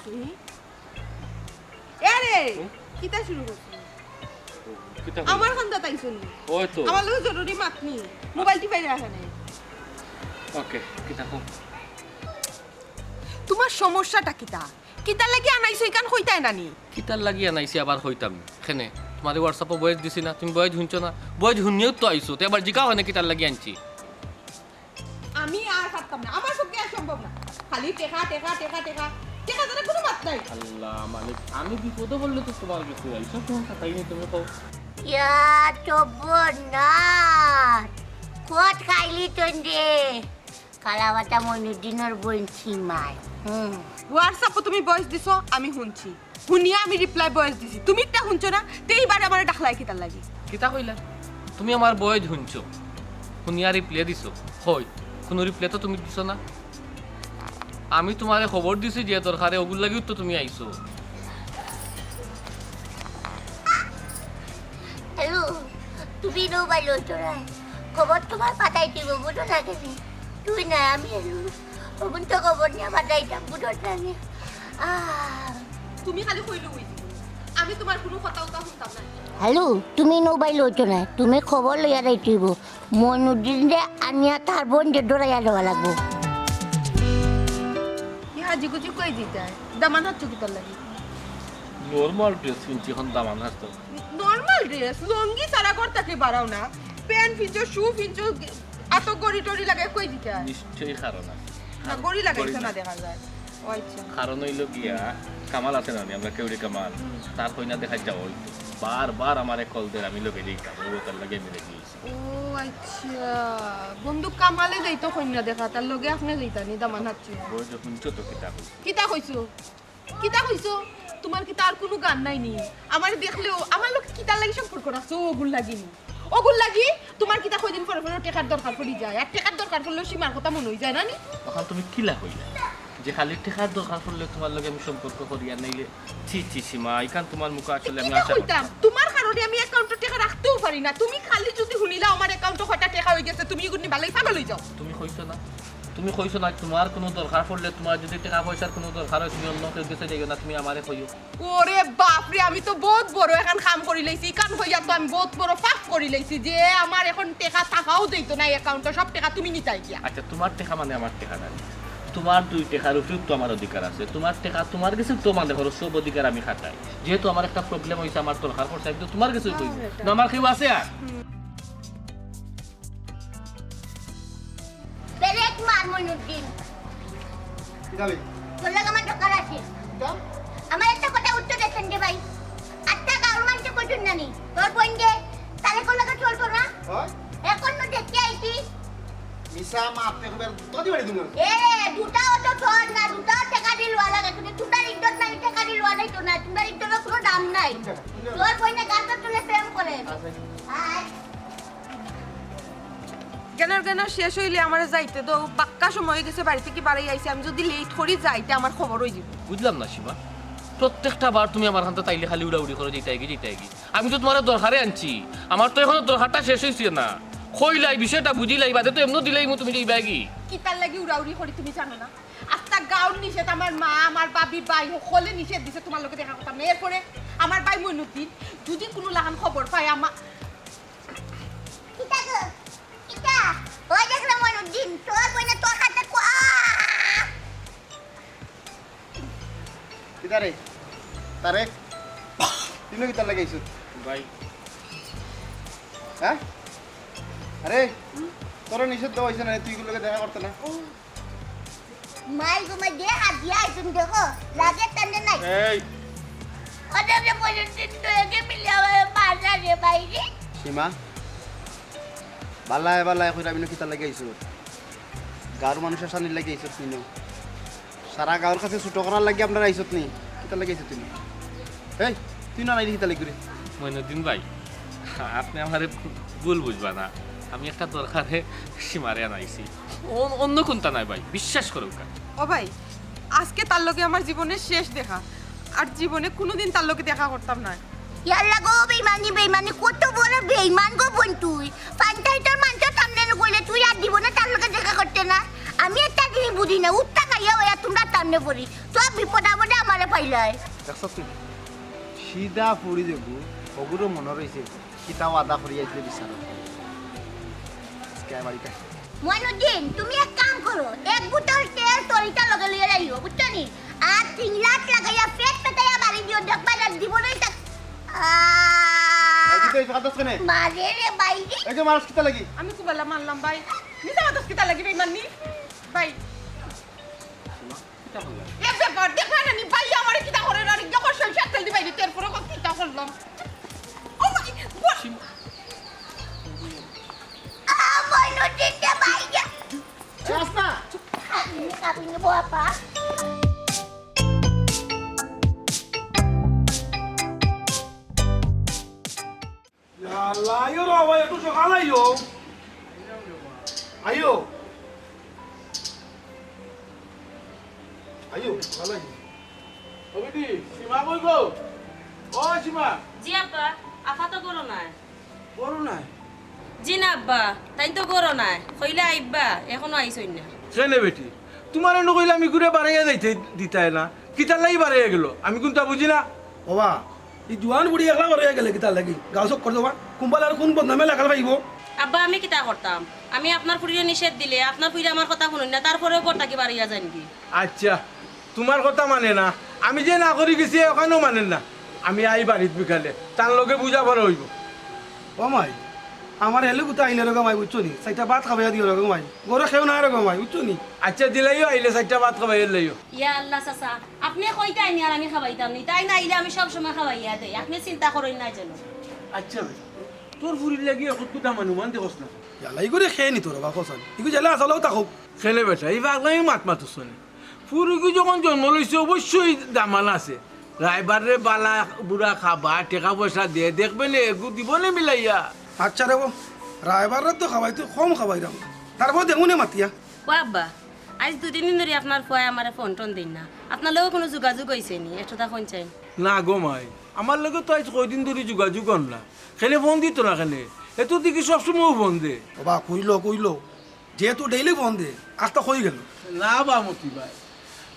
করছো নি আরে কিতা শুরু করছো আমার খান্দা তাইছো নি ওই তো আমার লগে জরুরি মাতনি মোবাইল টিপাই রাখা নাই ওকে কিতা কো তোমার সমস্যাটা কিতা কিতা লাগি আনাইছো ইকান কইতাই নানি কিতার লাগি আনাইছি আবার হইতাম খেনে তোমার হোয়াটসঅ্যাপে বয়েস দিছি না তুমি বয়েস শুনছো না বয়েস শুনিও তো আইছো তো এবার জিকা হয় কিতার লাগি আনছি আমি আর পারতাম না আমার পক্ষে আর সম্ভব না খালি টেকা টেকা টেকা টেকা টেকা ধরে কোনো মাত নাই আল্লাহ মালিক আমি বিপদে বললে তো তোমার কিছু আইছো তোমার কথাই নেই তুমি কও ইয়া না কোট খাইলি তন্দে কালাবাটা মইনুদ্দিনের বোন চিমাই হোয়াটসঅ্যাপে তুমি ভয়েস দিছো আমি শুনছি শুনিয়া আমি রিপ্লাই ভয়েস দিছি তুমি তা শুনছো না তেইবার আমার ডাকলাই কিতার লাগি কিতা কইলা তুমি আমার বয়েস শুনছো শুনিয়া রিপ্লাই দিছো হয় কোনো রিপ্লাই তো তুমি দিছো না আমি তোমারে খবর দিছি যে দরকারে ওগুল লাগিও তো তুমি আইছো হ্যালো তুমি নো বাইলো তোরা খবর তোমার পাঠাই দিব বুঝো না কেন তুই না আমি ওগুন তো খবর নিয়ে পাঠাইতাম বুঝো না তুমি খালি কইলো হই আমি তোমার কোনো কথা শুনতাম না হ্যালো তুমি নো বাইলো না তুমি খবর লইয়া রাইতিব মইনুদ্দিন রে আনিয়া তার বোন যে ডরাইয়া দেওয়া লাগবো হাজি গুজি কই দিতে দামান হাত কিতার লাগি নরমাল ড্রেস কিনছি এখন দামান হাসতো নরমাল ড্রেস লঙ্গি সারা করতাকে বাড়াও না প্যান্ট ফিঞ্চো শু ফিঞ্চো এত গড়ি টড়ি লাগাই কই দিতে নিশ্চয়ই কারণ আছে না গড়ি লাগাইছে না দেখা যায় ও আচ্ছা কারণ হইল গিয়া কামাল আছে না আমরা কেউরি কামাল তার কইনা দেখা যাও বারবার আমারে কল দেন আমি লগে দিতাম ও তার লাগে মিলে গিয়েছি ও আচ্ছা বন্ধু কামালে যাইতো কইনা দেখা তার লগে আপনি যাইতানি দামান হাত ওই যখন ছোট কিতাব কিতা কইছো কিতা কইছো তোমার কি তার কোনো গান নাই নি আমার দেখলেও আমার লোক কিতার লাগি সম্পর্ক রাখছো ওগুল লাগিনি ওগুল লাগি তোমার কিতা কয়দিন পরে পরে টাকার দরকার পড়ি যায় আর টাকার দরকার পড়লে সীমার কথা মনে হই যায় না নি তখন তুমি কিলা কইলা যে খালি টাকার দরকার পড়লে তোমার লগে আমি সম্পর্ক করি আর নাইলে ছি ছি সীমা ইকান তোমার মুখ আসলে আমি আশা কইতাম তোমার কারণে আমি অ্যাকাউন্টে টাকা রাখতেও পারি না তুমি খালি যদি শুনিলা আমার অ্যাকাউন্টে কয়টা টাকা হই গেছে তুমি এগুনি ভালোই পাগল হই যাও তুমি কইছো না তোমার কোনো দরকার পড়লে তোমার যদি টাকা পয়সার কোনো দরকার হয় তুমি অন্য কেউ কাছে যাইও না তুমি আমারে কইও ওরে বাপ রে আমি তো বহুত বড় এখন কাম করি লইছি কান হইয়া তো আমি বহুত বড় পাপ করি লইছি যে আমার এখন টাকা থাকাও দিত না অ্যাকাউন্টে সব টাকা তুমি নিতাই গিয়া আচ্ছা তোমার টাকা মানে আমার টাকা নাই তোমার দুই টাকার উপর তো আমার অধিকার আছে তোমার টাকা তোমার কাছে তো মানে ধরো সব অধিকার আমি খাটাই যেহেতু আমার একটা প্রবলেম হইছে আমার দরকার পড়ছে আমি তো তোমার কাছে কই না আমার কেউ আছে আর বেরেক মার মইনুদ্দিন কি যাবে তোর লাগা আমার দরকার আছে আমার একটা কথা উত্তর দেন দে ভাই আত্তা গাউর মানতে কইছুন নানি তোর বোন যে তালে কোন লাগা চলতো না হয় এখন ন দেখতে আইতি মিসা মা আপনি খবর তো দিবাড়ি দিন এ দুটাও তো তোর না দুটাও টাকা দিল ওয়ালা কিন্তু তোর ইজ্জত নাই টাকা দিল ওয়ালাই তো না তোর ইজ্জতের কোনো দাম নাই তোর বোনে গাছটা তুলে প্রেম করে আয় কেনার শেষ হইলে আমার যাইতে তো পাক্কা সময় হয়ে গেছে বাড়ি থেকে বাড়ি আইছি আমি যদি লেট করি যাইতে আমার খবর হয়ে যাবে বুঝলাম না সীমা প্রত্যেকটা বার তুমি আমার হাতে তাইলে খালি উড়াউড়ি করে যেতে গি আমি তো তোমার দরকারে আনছি আমার তো এখনো দরকারটা শেষ হয়েছে না কইলাই বিষয়টা বুঝিলাই বাদে তো এমন দিলাই তুমি যাইবা কি কি তার লাগি উড়াউড়ি করি তুমি জানো না আস্তা গাউন নিষেধ আমার মা আমার বাবি ভাই সকলে নিষেধ দিছে তোমার লোকে দেখা কথা এরপরে আমার ভাই মইনুদ্দিন যদি কোনো লাগান খবর পায় আমার কিটা ওই দেখলাম মইনুদ্দিন তোর বোনে তোর হাতে কিদারে তারে তিনো কি তার লাগাইছো ভাই হ্যাঁ আরে তোর নিষেধ দেওয়া হয়েছে না তুই গুলোকে দেখা করতে না মাই গুমা দে হাত দিয়া তুমি দেখো লাগে তন্দে নাই এই ওদের মইনুদ্দিন তো একে মিলিয়া মারা রে বাইরে সীমা বাল্লায় বাল্লায় কইরা বিনো কি তার লাগাইছো গাঁর মানুষের সামনে লাগাইছো তিনো সারা গাঁর কাছে ছোট করার লাগি আপনারা আইছত নি কি তার লাগাইছো তুমি এই তুই না নাই কি তার লাগি মইনুদ্দিন ভাই আপনি আমারে ভুল বুঝবা না আমি একটা দরকারে সীমারে আনাইছি অন্য কোনটা নাই ভাই বিশ্বাস করো ও ভাই আজকে তার লগে আমার জীবনের শেষ দেখা আর জীবনে কোনোদিন তার লগে দেখা করতাম না ইয়াল্লা গো বেইমানি কত বড় বেইমান গো বোন তুই পান্তাইটার মানটা সামনে কইলে তুই আর জীবনে তার লগে দেখা করতে না আমি একটা জিনিস বুঝি না উত্তা খাইয়া হইয়া তোমরা সামনে পড়ি তো সব বিপদ আপদে আমারে পাইলাই দেখছ তুই সিধা পড়ি দেব সবুরও মনে রয়েছে কিতাও আদা করি আইলে বিচার আজকে বাড়িতে মইনুদ্দিন তুমি এক কাম করো এক বোতল তেল তরিটা লগে লইয়া যাইও বুঝছো নি আর 3 লাখ লাগাইয়া পেট পেটাইয়া বাড়ি দিও দেখবা না দিব নাই তা এই তো কথা শুনে মারে রে ভাই এই যে মানুষ কিতা লাগি আমি কুবালা মানলাম ভাই নিতা মাতস কিতা লাগি ভাই মাননি ভাই এক ব্যাপার দেখা না নি ভাই আমার কিতা করে না যখন সরষে তেল দি ভাই তেল পুরো কিতা করলাম ও ভাই মইনুদ্দিন কে ভাই যা চাস না আপনি বাবা আল্লাহ আইও রে ভাই একটু সকাল আইও আইও আইও সকাল আইও ওবিটি সীমা কই গো ও সীমা জি আব্বা আফা তো করো নাই বড় নাই জি না আব্বা তাই তো করো নাই কইলে আইবা এখনো আইছই না কেনে বেটি তোমার এনে কইলে আমি ঘুরে বাড়াইয়া যাইতে দিতাই না কিতার লাগি বাড়াইয়া গেল আমি কোনটা বুঝি না বাবা এই জোয়ান বুড়ি একলা বড় হয়ে গেলে কিতা লাগি গাঁও চক করে দেবা কুম্বাল আর কোন বদনামে লাগাল পাইব আব্বা আমি কিতা করতাম আমি আপনার ফুরিয়ে নিষেধ দিলে আপনার ফুরিয়ে আমার কথা শুনুন না তারপরেও পরটা কি বাড়িয়া যায় নাকি আচ্ছা তোমার কথা মানে না আমি যে না করি গেছি ওখানেও মানেন না আমি আই বাড়িত বিকালে তার লগে বুঝা বড় হইব ও মাই আমার হেলে গুতা আইলে রকম আই বুঝছো নি চাইটা ভাত খাবাইয়া দিও রকম আই গরু খেও না রকম আই বুঝছো নি আচ্ছা দিলাইও আইলে চারটা ভাত খাবাই লাইও ইয়া আল্লাহ চাচা আপনি কইতে আইনি আর আমি খাবাইতাম নি তাই না আইলে আমি সব সময় খাবাইয়া দেই আপনি চিন্তা করেন না যেন আচ্ছা বেটা তোর ফুরির লাগি এখন কুদা মানুষ মান দেখছ না জ্বালাই করে খেয়ে নিত রবা কসান ইগু জ্বালা আসলেও তাকো খেলে বেটা এই বাগলাই মাত মাতুস না ফুরিগু যখন জন্ম লইছে অবশ্যই দামান আছে রাইবারে বালা বুড়া খাবা টাকা পয়সা দিয়ে দেখবেন এগু দিব না মিলাইয়া আচ্ছা রে রায়বার তো খাবাই তো কম খাবাই রাম তারপর দেখুনে মাতিয়া ও আব্বা আজ দুদিন দিন ধরে আপনার ফুয়া আমার ফোন টোন দিন না আপনার লগেও কোনো যোগাযোগ হয়েছে নি একটা ফোন চাই না গো মাই আমার লগে তো আজ কয়দিন ধরে যোগাযোগ কর না খেলে ফোন দিত না খেলে এত দেখি সবসময় ফোন দে বাবা কইলো যেহেতু ডেইলি ফোন দে আজটা হয়ে গেল না বা মতি ভাই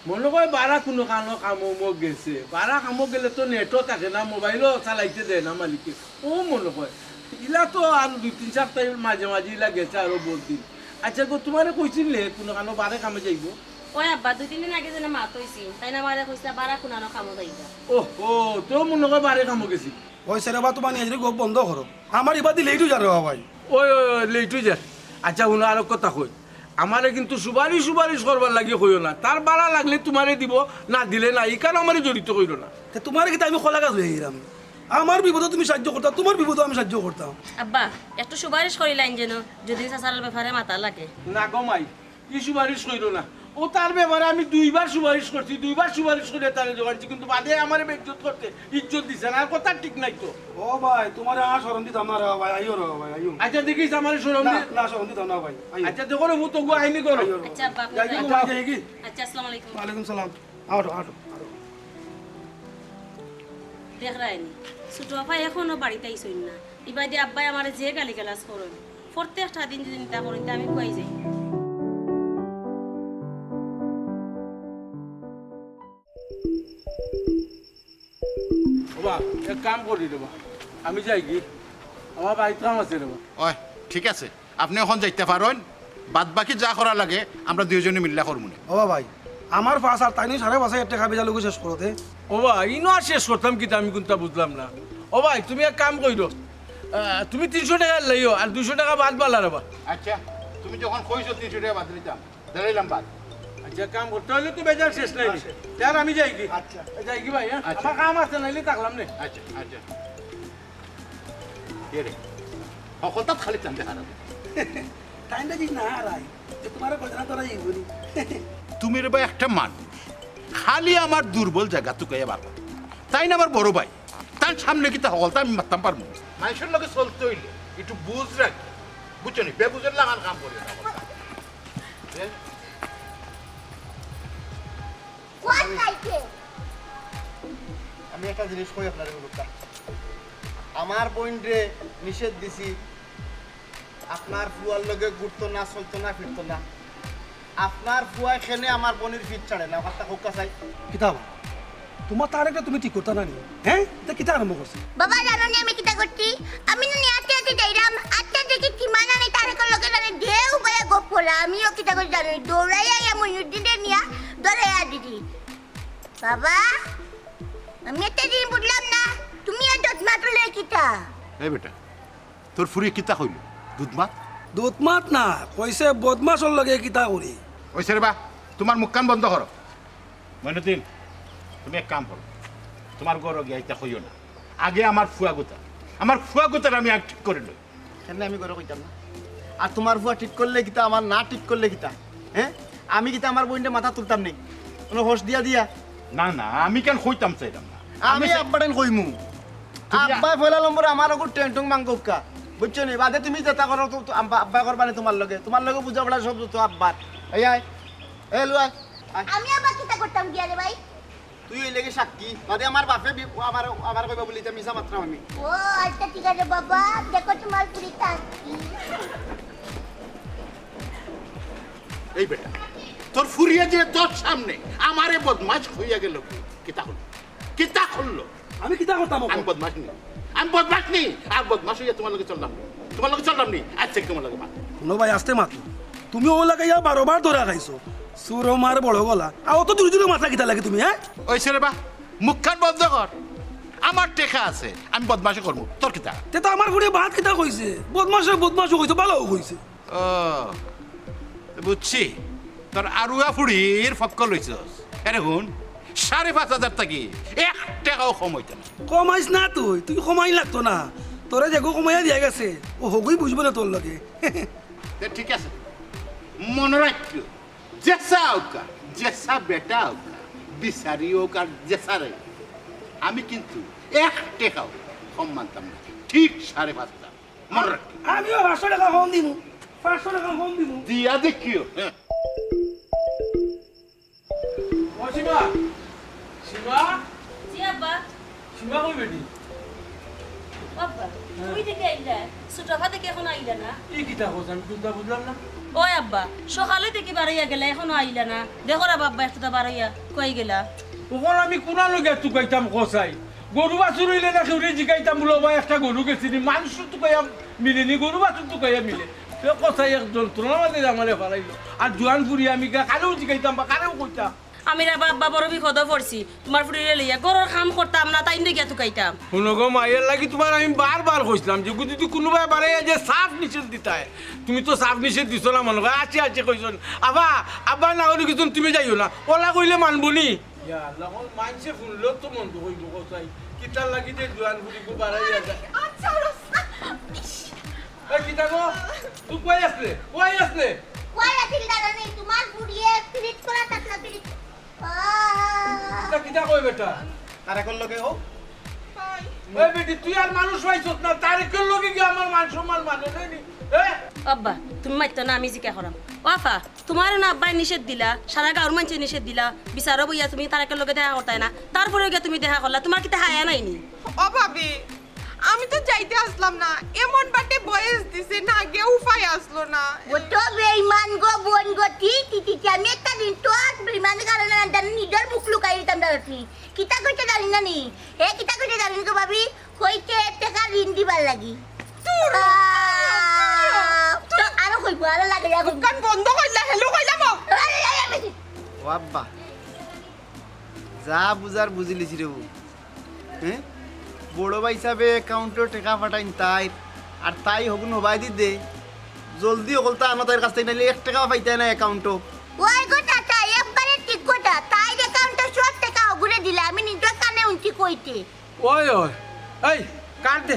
মনে হয় বারা কোনো কানো কামক গেছে বারা কামক গেলে তো নেটও থাকে না মোবাইলও চালাইতে দেয় না মালিকে ও মনে হয় ইলা তো আর 2-3 সপ্তাহ মাঝে মাঝে ইলা গেছে আরো বলদিন আচ্ছা গো তোমারে কইছিলে কোনো কানো বারে কামে যাইব ওই আব্বা 2-3 দিন আগে যেন মাত হইছি তাই না মারে কইছে বারা কোনানো কামো যাইবা ও তো মনে হয় বারে কামো গেছি ওই সেরে বা তোমার নিয়ে গোপ বন্ধ করো আমার এবার দিলেই তো যাবে ভাই ওই লেটু যা আচ্ছা উনো আর কথা কই আমারে কিন্তু সুপারিশ করবার লাগিয়ে কইও না তার বাড়া লাগলে তোমারে দিব না দিলে না এই কারণ আমারে জড়িত কইলো না তোমার কিন্তু আমি খোলা কাজ হয়ে গেলাম আমার বিপদে তুমি সাহায্য করতাম তোমার বিপদে আমি সাহায্য করতাম আব্বা একটু সুপারিশ করিলাইন যেন যদি চাচার ব্যাপারে মাথা লাগে না গমাই কি সুপারিশ কইলো না ও তার ব্যাপারে আমি 2বার সুপারিশ করছি 2বার সুপারিশ করে তারে জোগাড়ছি কিন্তু বাদে আমার বেজ্জত করতে ইজ্জত দিছে না আর কথা ঠিক নাই তো ও ভাই তোমার আর শরম দিতাম না রে ভাই আইও রে ভাই আইও আচ্ছা দেখিস আমার শরম দি না শরম দিতাম না ভাই আইও আচ্ছা দেখো রে মু তো গো আইনি করো আচ্ছা আব্বা আপনি যাই যান। কি ভাই যাই কি আচ্ছা আসসালামু আলাইকুম ওয়ালাইকুম সালাম আটো দেখ রাইনি ছোট আপা এখনো বাড়িতে আইসইন না এবার দিয়ে আব্বাই আমার যে গালি গালাজ করেন প্রত্যেকটা দিন যদি নিতা করেন তা আমি কুয়াই যাই বাবা এক কাম করি দেবা আমি যাই কি আমার বাড়িতে কাম আছে দেবা ওই ঠিক আছে আপনি এখন যাইতে পারেন বাদ বাকি যা করা লাগে আমরা দুইজনে মিল্লা করবো না ও ভাই আমার পাঁচ আর তাই 5,500 টাকা বেজা লোক শেষ করতে ও ভাই ইনো আর শেষ করতাম কি আমি কোনটা বুঝলাম না ও ভাই তুমি এক কাম কইরো তুমি 300 টাকা লইও আর 200 টাকা বাদ বালা রেবা আচ্ছা তুমি যখন কইছো 300 টাকা বাদ দিতাম দিলাম বাদ আচ্ছা কাম করতে হলে তো বেজার শেষ নাই তার আমি যাই কি আচ্ছা যাই কি ভাই হ্যাঁ আচ্ছা। আমার কাম আছে নাইলে থাকলাম না আচ্ছা আচ্ছা কে রে সকলটা খালি চান্দে হারাবে টাইমটা দিস না আর আই তোমার কথা না তোরা ইগুনি তুমি রে ভাই একটা মানুষ খালি আমার দুর্বল জায়গা তুকাইয়া বাবা তাই না আমার বড় ভাই তার সামনে কি তা সকলটা আমি মারতাম পারবো মানুষের লগে চলতে হইলে একটু বুঝ রাখি বুঝছো নি বেবুঝের লাগান কাম করি না কোন চাইছে আমি একটা জিনিস কই আপনার লোকটা আমার পয়েন্টে নিষেধ দিছি আপনার ফুয়ার লগে ঘুরতো না চলতো না ফিরতো না আপনার ফুয়া খেলে আমার বোনের ফিট ছাড়ে না কথা হোকা চাই কিতাব তোমার তার একটা তুমি ঠিক করতে না নি হ্যাঁ এটা কিতা আরম্ভ করছে বাবা জানো নি আমি কিটা করছি আমি না আটটা আটটা যাইরাম আটটা দেখি কিমান আমি তারেকর লগে জানি ঢেউ বয়া গপ পড়া আমিও কিটা করে জানি দৌড়াইয়া ইয়া মইনুদ্দিনের নিয়া দৌড়াইয়া দিদি বাবা আমি একটা দিন বুঝলাম না তুমি এত মাত্র লে কিটা এই বেটা তোর ফুরিয়ে কিতা হইল দুধ মাত দুধ মাত না কইছে বদমাশর লগে কিতা করি ওইসে রে বা তোমার মুখ কান বন্ধ করো মইনুদ্দিন তুমি এক কাম করো তোমার গরো গিয়া এটা হইও না আগে আমার ফুয়া গোতার আমি ঠিক করে লই কেন আমি করে কইতাম না আর তোমার ফুয়া ঠিক করলে কিতা আমার না ঠিক করলে কিতা হ্যাঁ আমি কিতা আমার বোনটা মাথা তুলতাম নেই কোনো হোস দিয়া দিয়া না না আমি কেন হইতাম চাইলাম না আমি আব্বাটান কইমু আব্বা ফেলা নম্বর আমার ওগুলো টেন্টং মাংকা বুঝছো নি বাদে তুমি যেটা করো তো আব্বা করবা না তোমার লগে বুঝা পড়া সব তো আব্বার এই লুয়া আমি আবার কিটা করতাম গিয়া রে ভাই তুই এই লেগে সাক্ষী বাদে আমার বাপে আমার কইবা বলি মিছা মাত্রা আমি ও আচ্ছা ঠিক আছে বাবা দেখো তোমার পুরি তাকি এই বেটা তোর ফুরিয়ে যে তোর সামনে আমারে বদমাশ হইয়া গেল কিতা হলো আমি কিতা করতাম আমি বদমাশ নি আর বদমাশ হইয়া তোমার লগে চললাম নি আচ্ছা তোমার লগে মাত শুনো ভাই আসতে মাতো তুমি ও লাগাইয়া 12 বার ধরা খাইছো সুর মার বড় গলা আর অত দূর দূরে মাথা কিতা লাগে তুমি হ্যাঁ ওইসে রে বা মুখখান বন্ধ কর আমার টেকা আছে আমি বদমাশি করবো তোর কিতা তে তো আমার ঘুরে ভাত কিতা কইছে বদমাশ কইছে ভালো কইছে ও বুঝছি তোর আরুয়া ফুড়ির ফক্ক লইছস এরে হুন 5,500 টাকি 1 টাকাও কম হইতো না কমাইছ না তুই কমাই লাগতো না তোরা যেগো কমাইয়া দিয়া গেছে ও হগুই বুঝবো না তোর লগে ঠিক আছে মনে রাখিও জেসা হোক জেসা বেটা হোক বিচারি হোক আর জেসা রে আমি কিন্তু 1 টাকাও কম মানতাম না ঠিক 5,500 মনে রাখি আমিও 500 টাকা কম দিমু 500 টাকা কম দিমু দিয়া দেখিও হ্যাঁ সীমা সীমা জি আব্বা সীমা কই বেটি আব্বা তুমি থেকে আইলা ছোটফা থেকে এখন আইলা না এই কিতা কথা আমি তো বুঝলাম না ওই আব্বা সকালে থেকে বাড়াইয়া গেলা এখনো আইলা না দেখো রে বাব্বা একটা বাড়াইয়া কই গেলা ওখানে আমি কোনা লগে তুকাইতাম কসাই গরু বাছুর হইলে না কেউ জিকাইতাম বলো ভাই একটা গরু গেছিনি মানুষ তুকাইয়া মিলেনি গরু বাছুর তুকাইয়া মিলে সে কসাই এক যন্ত্রণা মাঝে আমারে ফেলাইলো আর জোয়ান ফুরি আমি কারেও জিকাইতাম বা কারেও কইতাম আমি রা বাব্বা বড় বিপদ পড়ছি তোমার ফুরিয়ে লইয়া গরুর কাম করতাম না তাই গিয়া তুকাইতাম শুনো গো মায়ের লাগি তোমার আমি বারবার কইছিলাম যে যদি কোনোবাই বাড়াইয়া যে সাফ নিষেধ দিতায় তুমি তো সাফ নিষেধ দিছো না মনে হয় আছে কইছন আবার না হলে কিছু তুমি যাইও না ওলা কইলে মানবো নি মানছে শুনলো তো মন তো কইব কসাই কিতার লাগি যে জোয়ান ফুরিকে বাড়াইয়া যায় আচ্ছা এই কিতা গো তুই কই আসলে কই আছিল দাদা নেই তোমার পুরিয়ে ফ্রিজ করা থাকলা ফ্রিজ কিতা কিতা কই বেটা আর এখন লগে হোক এই বেটি তুই আর মানুষ হইছস না তারিখের লগে কি আমার মান সম্মান মানে নাই আব্বা তুমি মাইতো না আমি জিকা করাম ওয়াফা তোমার না আব্বাই নিষেধ দিলা সারা গাঁর মানুষে নিষেধ দিলা বিচারো বইয়া তুমি তারেকের লগে দেখা করতাই না তারপরে গিয়ে তুমি দেখা করলা তোমার কি হায়া নাইনি ও ভাবি আমি তো যাইতে আসলাম না এমন বাটে বয়স দিছে না আগে উপায় আসলো না ও তো বেঈমান গো বোন গো টি আমি একটা দিন তো বেঈমান কারণে জানি নিজের মুখ লুকাই দিতাম দাঁড়াতি কিতা কইতে জানি না নি কিতা কইতে জানি গো ভাবি কইতে টাকা ঋণ দিবার লাগি আরো কইব আরো লাগে দোকান বন্ধ কইলা হেলো কইলাম ও আব্বা যা বুঝার বুঝিলিছি রে হ্যাঁ বড় ভাই হিসাবে অ্যাকাউন্টে টাকা পাঠাইন তাই আর তাই হগুন হবাই দি দে জলদি হল তা আমার তার কাছ থেকে নাইলে 1 টাকাও পাইতে না অ্যাকাউন্টও ওই গো টাটা একবারে ঠিক কথা তাই অ্যাকাউন্টে 100 টাকা ওগুরে দিলে আমি নিজের কানে উনতি কইতে ওই এই কাট দে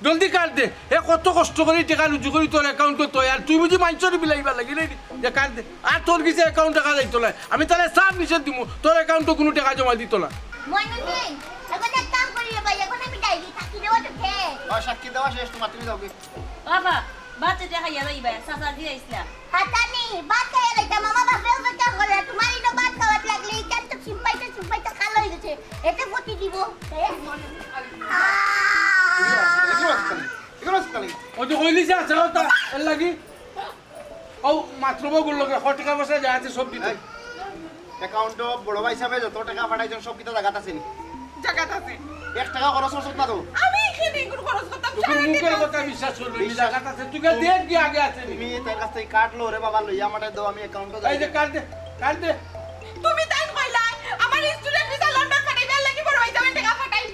জলদি কাট দে কত কষ্ট করে টাকা রুজু করি তোর অ্যাকাউন্টে তো আর তুই বুঝি মাইনচরি বিলাইবার লাগি রে যে কাট দে আর তোর কিছু অ্যাকাউন্ট টাকা যাইতো না আমি তাহলে সাফ নিষেধ দিমু তোর অ্যাকাউন্টে কোনো টাকা জমা দিত না মইনুদ্দিন এখন এক কাম করি রে ভাই এখন আমি ডাইরি থাকি রে ওটা খে সাক্ষী দেওয়া শেষ তোমার তুমি যাওগে বাবা বাচ্চা দেখা ইয়া যাইবা সাসা দিয়ে আইসলা হাতানি বাত খাইয়া লাইতা মামা বাপেও বেটা করে তোমারই তো বাত খাওয়াত লাগলে কেন তো সিম্পাইতে খালো হয়ে গেছে এতে পটি দিব ও তো কইলি যা চাও তা এর লাগি ও মাত্র বগুর লগে টাকা পয়সা যা আছে সব দিতে অ্যাকাউন্টে বড় ভাই হিসাবে যত টাকা পাঠাইছেন সব কিতা জায়গাত আছে নি জায়গাত আছে 1 টাকা খরচ করছ না তো আমি এখানে কোনো খরচ করতাম তোর মুখের কথা বিশ্বাস করবি নি জায়গা আছে তুই দেখ কি আগে আছে নি তুমি তার কাছ থেকে কাট লো রে বাবা লইয়া আমারে দাও আমি অ্যাকাউন্টে এই যে কাট দে তুমি তাই কইলা আমার স্টুডেন্ট ভিসা লন্ডন পাঠাইবার লাগি বড় ভাই যাবেন টাকা ফাটাই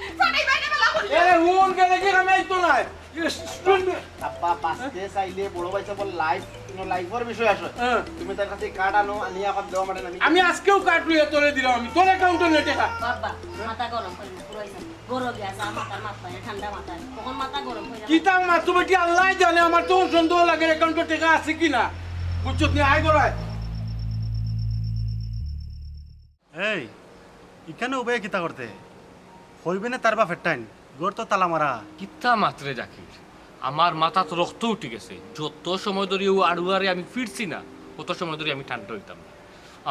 বাইরে বেলা করলি এ হুন গেলে কি কামাই তো নাই আব্বা পাঁচতে চাইলে বড় ভাই সব লাইফের বিষয় আসে তুমি তার কাছে কাট আনো আনি এখন দাও আমারে আমি আজকেও কাট লইয়া তোরে দিলাম আমি তোর অ্যাকাউন্টে নে টাকা বাবা মাথা গরম করে না পুরো গরম গ্যাস মাথার মাথায় ঠান্ডা মাথায় তখন মাথা গরম হয়ে কি তার মা তুমি কি আল্লাহ জানে আমার তো সন্দেহ লাগে অ্যাকাউন্টে টাকা আছে কিনা বুঝছো তুই আই গরায় এই এখানে উবে কিতা করতে হইবে না তার বাপের টাইম গোর তো তালা মারা কিতা মাত্রে জাকির আমার মাথা তো রক্ত উঠে গেছে যত সময় ধরে ও আড়ুয়ারে আমি ফিরছি না তত সময় ধরে আমি ঠান্ডা হইতাম না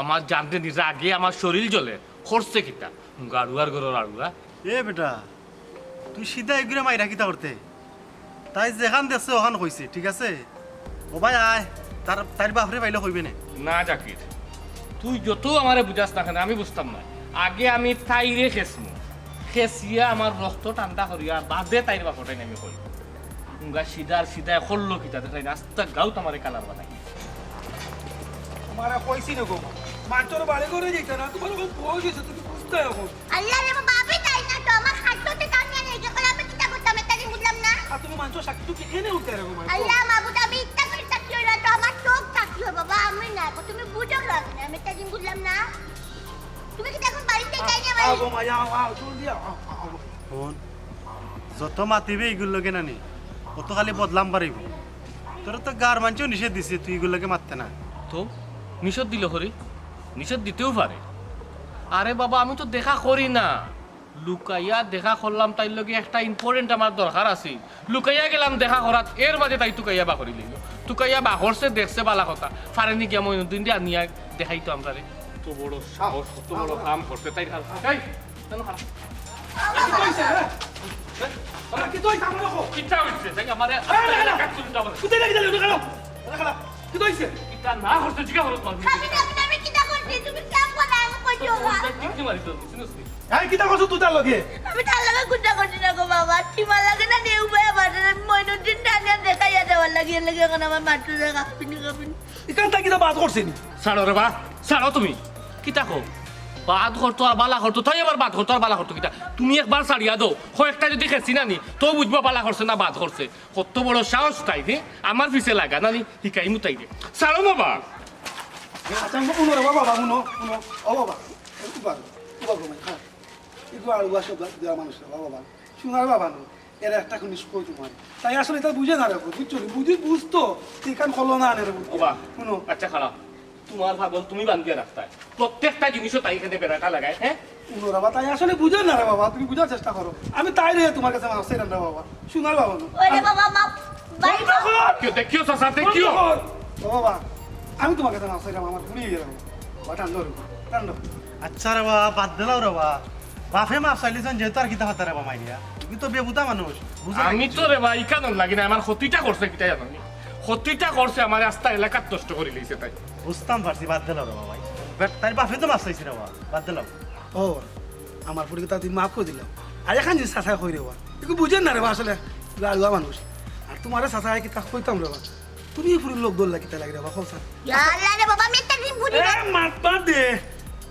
আমার জানতে নিজে আগে আমার শরীর জ্বলে খরচে কিতা আড়ুয়ার গরর আড়ুয়া এ বেটা তুই সিধা এগুলো মাইরা কিতা করতে তাই যেখান দেখছে ওখান কইছে ঠিক আছে ও ভাই আয় তার বাপরে পাইলে হইবে না না জাকির তুই যত আমারে বুঝাস না কেন আমি বুঝতাম না আগে আমি তাইরে খেসমু খেসিয়া আমার রক্ত ঠান্ডা করিয়া বাদে তাইর বাপটাই আমি কই উঙ্গা সিধায় হল্লো কিতা তাই রাস্তা গাও তোমারে কালার বানাই তোমারা কইছি না গো মাত্র বাড়ি করে যেতে না তোমার খুব বয়স হয়েছে তুমি বুঝতে এখন আল্লাহ রে বাবা আমি তাই না তো আমার হাততে কামিয়া নেই যে করে আমি কিটা করতাম এটা কি বুঝলাম না আর তুমি মাংস শাক তুই এনে উঠতে রাখো আল্লাহ মাবুদ আমি ইচ্ছা করে তাকিও না তো আমার চোখ তাকিও বাবা আমি না তুমি বুঝো না আমি এটা কি বুঝলাম না তুমি কি এখন বাড়িতে যাই না ভাই আও মায়া আও চল দিয়া ফোন যত মাতিবে এগুলোকে নানি অত খালি বদলাম পারিব তোর তো গার মানছেও নিষেধ দিছে তুই এগুলোকে মারতে না তো নিষেধ দিল হরি নিষেধ দিতেও পারে আরে বাবা আমি তো দেখা করি না লুকাইয়া দেখা করলাম তাই লগে একটা ইম্পর্টেন্ট আমার দরকার আছে লুকাইয়া গেলাম দেখা করাত এর মাঝে তাই তুকাইয়া বা করি লইল তুকাইয়া বা করছে দেখছে বালা কথা ফারেনি গিয়া মইনুদ্দিন দিয়ে আনিয়া দেখাই তো আমরা তো বড় সাহস কত বড় কাম করছে তাই কি তুই কাম রাখো কিটা হইছে তাই আমারে কুতে লাগি দিলে ওখানে খালা কি তুইছে কিটা না করতে জিগা হলো তো আমি কিটা করছি তুমি কাম করো আমি কইছো কি মারি তো শুনছ এই কিটা করছ তুই তার লগে আমি তার লাগে গুন্ডা করছি না গো বাবা সীমা লাগে না নেউ ভাই আমার মইনুদ্দিন টানিয়া দেখাইয়া দেওয়ার লাগিয়ে লাগে এখন আমার মাত্র দেখা পিনি এখান থেকে কিটা বাদ করছিনি ছাড়ো রে বা ছাড়ো তুমি কিটা কো বাদ করতো আর বালা করতো তাই আবার বাদ করতো আর বালা করতো কিটা তুমি একবার ছাড়িয়া দাও কয়েকটা যদি খেছি নানি তো বুঝবো বালা করছে না বাদ করছে কত বড় সাহস তাই রে আমার পিছে লাগা নানি শিকাই মুতাই দে ছাড়ো বাবা আচ্ছা উনো রে বাবা উনো ও বাবা উবা ঘুমাই খা এগুলো আর উবা সব দেওয়া মানুষ বাবা শোনার বাবা নো এর একটা জিনিস কই তোমার তাই আসলে এটা বুঝে না রে বুঝছো বুঝতো এখান খলো না আনে রে বাবা শুনো আচ্ছা খারাপ তোমার ভাগল তুমি বান্ধিয়া রাখতায় প্রত্যেকটা জিনিসও তাই এখানে বেড়াটা লাগায় হ্যাঁ উনো বাবা তাই আসলে বুঝে না রে বাবা তুমি বুঝার চেষ্টা করো আমি তাই রে তোমার কাছে মাছ চাইলাম রে বাবা শোনার বাবা নো ওরে বাবা মা বাই দেখিও চাচা দেখিও বাবা আমি তোমার কাছে মাছ চাইলাম আমার ভুলিয়ে গেলাম বাবা টান্ড আচ্ছা রে বাবা বাদ দিলাও রে বাবা বাপে মাছ চাইলিছেন যেহেতু আর কিতা হাতে রে বাবা মাইয়া তুমি তো বেবুতা মানুষ আমি তো রে ভাই কানন লাগি না আমার ক্ষতিটা করছে কিটা জানি ক্ষতিটা করছে আমার রাস্তা এলাকার নষ্ট করে লইছে তাই বুঝতাম পারছি বাদ দিলাও রে বাবা তাই বাপে তো মাছ চাইছি রে বাবা বাদ দিলাম ও আমার পরিকে তুমি মাফ করে দিলাম আর এখান জিনিস চাষা হয়ে রে বাবা একটু বুঝেন না রে বাবা আসলে লালুয়া মানুষ আর তোমার চাষা কিতা কইতাম রে বাবা তুমি পুরো লোক দোল লাগিতে লাগে রে বাবা খোসা আল্লাহ রে বাবা আমি একটা দিন বুঝি না মারবা দে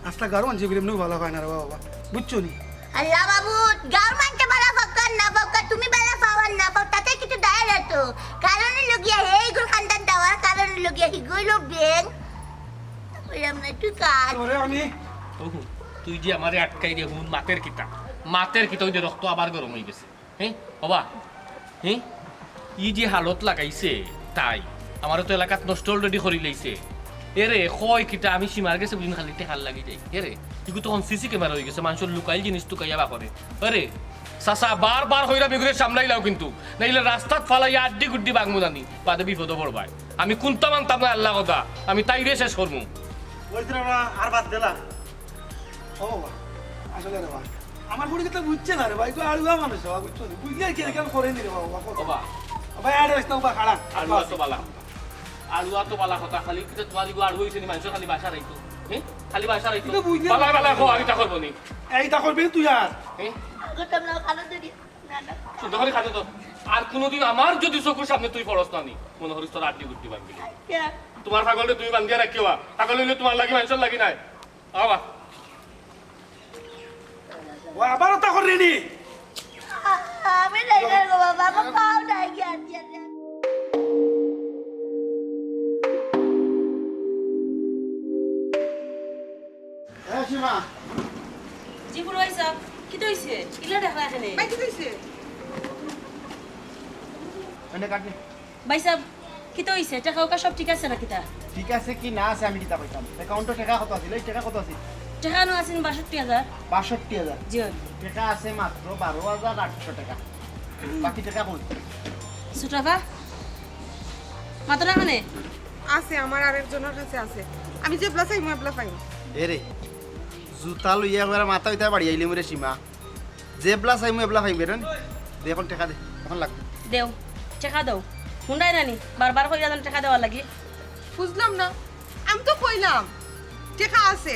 আস্তা গারো আনছি বিরম ভালো হয় না রে বাবা বুঝছো নি আল্লাহ বাবু গাঁর মানতে বালা ফাক্কার না ফাক্কার তুমি বালা পাওয়ার না পাও তাতে কিছু দায় না তো কারণে লগিয়া এইগুলো খানদান দেওয়ার কারণে লগিয়া হিগুলো বেং ওইরকম না তুই কাজ ওরে আমি তুই যে আমারে আটকাই রে হুন মাতের কিতা ওই যে রক্ত আবার গরম হয়ে গেছে হ্যাঁ বাবা হ্যাঁ ই যে হালত লাগাইছে তাই আমারও তো এলাকাত নষ্ট অলরেডি করি লাইছে এরে কয় কিটা আমি সীমার গেছে বুঝিন খালি হাল লাগি যাই এরে ইগু তখন সিসি ক্যামেরা হয়ে গেছে মানুষের লুকাইল জিনিস টুকাইয়া বা করে আরে চাচা বারবার হইরা বেগুরে সামলাইলাও কিন্তু নাইলে রাস্তাত ফালাইয়া আড্ডি গুড্ডি বাগমু জানি বাদে বিপদ পড়বাই আমি কোনটা মানতাম না আল্লাহ কথা আমি তাইরে শেষ করবো ওই আর বাদ দিলা ও বাবা আসলে রে বাবা আমার পরিকে তো বুঝছে না রে ভাই তো আলুয়া মানুষ বাবা বুঝছো বুঝলে কি কেন করে নি রে বাবা বাবা ভাই আর রাস্তা বাবা খাড়া আল্লাহ তো বালা আলুয়া তো বালা কথা খালি কিন্তু তোমার দিগো আলু হইছে নি মানুষ খালি বাসা রাইতো হ্যাঁ খালি বাসা রাইতো কিন্তু বুঝলি বালা বালা কো আমি তা করব নি এইটা করবি তুই আর হ্যাঁ করতাম না খালো দিদি না না শুদ্ধ করে খাতে তো আর কোনোদিন আমার যদি চোখের সামনে তুই পড়স না নি মনে হরিস তোর আড্ডি গুড্ডি বাঁধবি তোমার পাগলটা তুমি বান্ধিয়া রাখিও পাগল হইলে তোমার লাগি মানুষের লাগি নাই আবা ও আবারও তা করলি নি আমি নাই না গো বাবা আমার পাও নাই জ্ঞান দিয়া সীমা জি বুড়ো আইসা কি হইছে ইলা দেখা এখানে ভাই কি কইছে এনে কাটনি ভাই সাহেব কি হইছে টাকা ওকা সব ঠিক আছে নাকি তা ঠিক আছে কি না আছে আমি কিতা কইতাম অ্যাকাউন্টে টাকা কত আছে এই টাকা কত আছে টাকা নো আছেন 62000 ৬২,০০০ জি টাকা আছে মাত্র ১২,৮০০ টাকা বাকি টাকা কই ছোটাফা মাত্র এখানে আছে আমার আরেকজনের কাছে আছে আমি যে প্লাস আই মই প্লাস পাই এরে জুতা লইয়া করে মাথা উঠা বাড়ি আইলি মরে সীমা যে প্লাস আই মই এবলা পাইবে রে দে এখন টাকা দে এখন লাগবে দেও টাকা দাও হুন্ডাই নানি বারবার কইরা দেন টাকা দেওয়ার লাগি বুঝলাম না আমি তো কইলাম টাকা আছে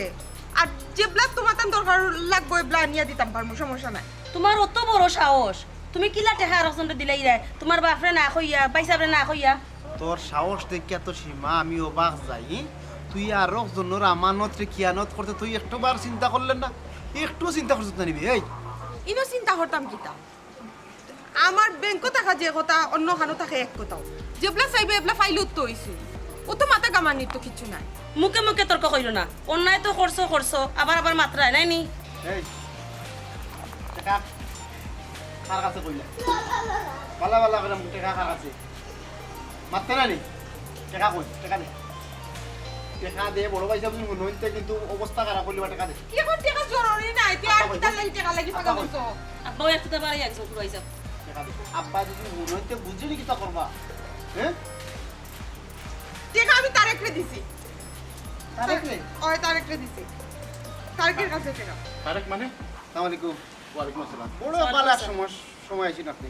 আর যে ব্লাড তোমার তান দরকার লাগবে ব্লাড নিয়ে দিতাম পারমু সমস্যা নাই তোমার অত বড় সাহস তুমি কিলা টাকা আরেকজনটা দিলাই রে তোমার বাপরে না কইয়া বাইসাবরে না কইয়া তোর সাহস দেখিয়া তো সীমা আমি অবাক যাই তুই আর জনের আমানত রে কিয়ানত করতে তুই একটুবার চিন্তা করলেন না একটু চিন্তা করছিস না নিবি এই ইনো চিন্তা করতাম কিতা আমার ব্যাংকও টাকা যে কথা অন্য খানো থাকে এক কথাও যেবলা চাইবে এবলা ফাইলত তো হইছে ও তো মাথা কামানির তো কিছু নাই মুখে মুখে তর্ক কইল না অন্যায় তো করছো আবার আবার মাত্রায় নাই নি এই টাকা কার কাছে কইলা বালা বালা করে টাকা কার কাছে মাত্র না নি টাকা কই টাকা দে টাকা দে বড় ভাই সাহেব মনে হইতে কিন্তু অবস্থা খারাপ করলি টাকা দে কি এখন টাকা জরুরি নাই তে আর কিতা লাগি টাকা লাগি ফাগা বলছো আব্বা একটা বাড়ি একজন পুরো আইসা টাকা দে আব্বা যদি মনে হইতে বুঝিনি কিতা করবা হ্যাঁ টাকা আমি তারেকরে দিছি তারেক রে ওই তারেকরে দিছি তারেকের কাছে টাকা তারেক মানে আসসালামু আলাইকুম ওয়া আলাইকুম আসসালাম বড় বালা সময় আইছেন আপনি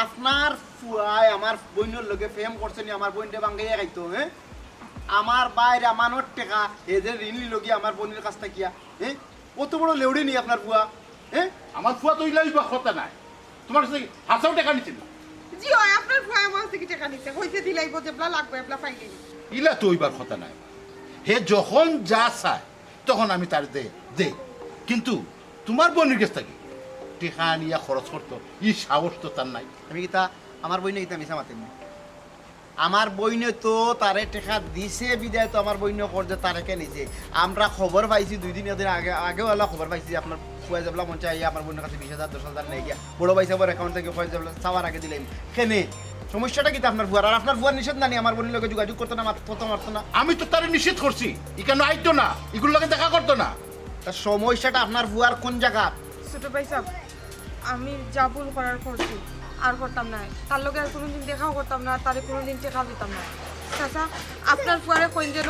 আপনার ফুয়ায় আমার বইনের লগে প্রেম করছেন আমার বইনটা বাঙ্গাইয়া গাইতো হ্যাঁ আমার বাইরে আমানোর টাকা এদের ঋণ লগি আমার বোনের কাছ থেকে হ্যাঁ কত বড় লেউড়ি নি আপনার ফুয়া হ্যাঁ আমার ফুয়া তো ইলাই বা কথা নাই তোমার কাছে হাসাও টাকা নিছিল জি ওই আপনার ফুয়া আমার থেকে টাকা নিছে কইছে দিলাইব যেবলা লাগবে এবলা ফাইলি ইলা তো ওইবার কথা নাই হে যখন যা চায় তখন আমি তার দে কিন্তু তোমার বোনের কাছ থেকে টেকা নিয়ে খরচ করতো ই সাহস তো তার নাই আমি কিতা আমার বইনে কিতা মিছা মাতেন আমার বইনে তো তারে টাকা দিছে বিদায় তো আমার বইনে করছে তারেকে নিছে আমরা খবর পাইছি 2 দিন আগেও আলা খবর পাইছি আপনার ফুয়া যাবলা মন চাই আমার বোনের কাছে 20,000 10,000 নেই গিয়া বড় ভাই সাহেবের অ্যাকাউন্ট থেকে ফুয়া যাবলা চাওয়ার আগে দিলেন কেনে সমস্যাটা কিতা আপনার ফুয়ার আর আপনার ফুয়ার নিষেধ নানি আমার বোনের লগে যোগাযোগ করতো না মারতো না আমি তো তারে নিষেধ করছি কেন আইতো না এগুলো লাগে দেখা করতো না তার সমস্যাটা আপনার ফুয়ার কোন জায়গা ছোট ভাই সাহেব আমি যা ভুল করার করছি আর করতাম না তার লগে আর কোনোদিন দেখাও করতাম না তারে কোনোদিন টাকা দিতাম না চাচা আপনার ফুয়ারে কইন যেন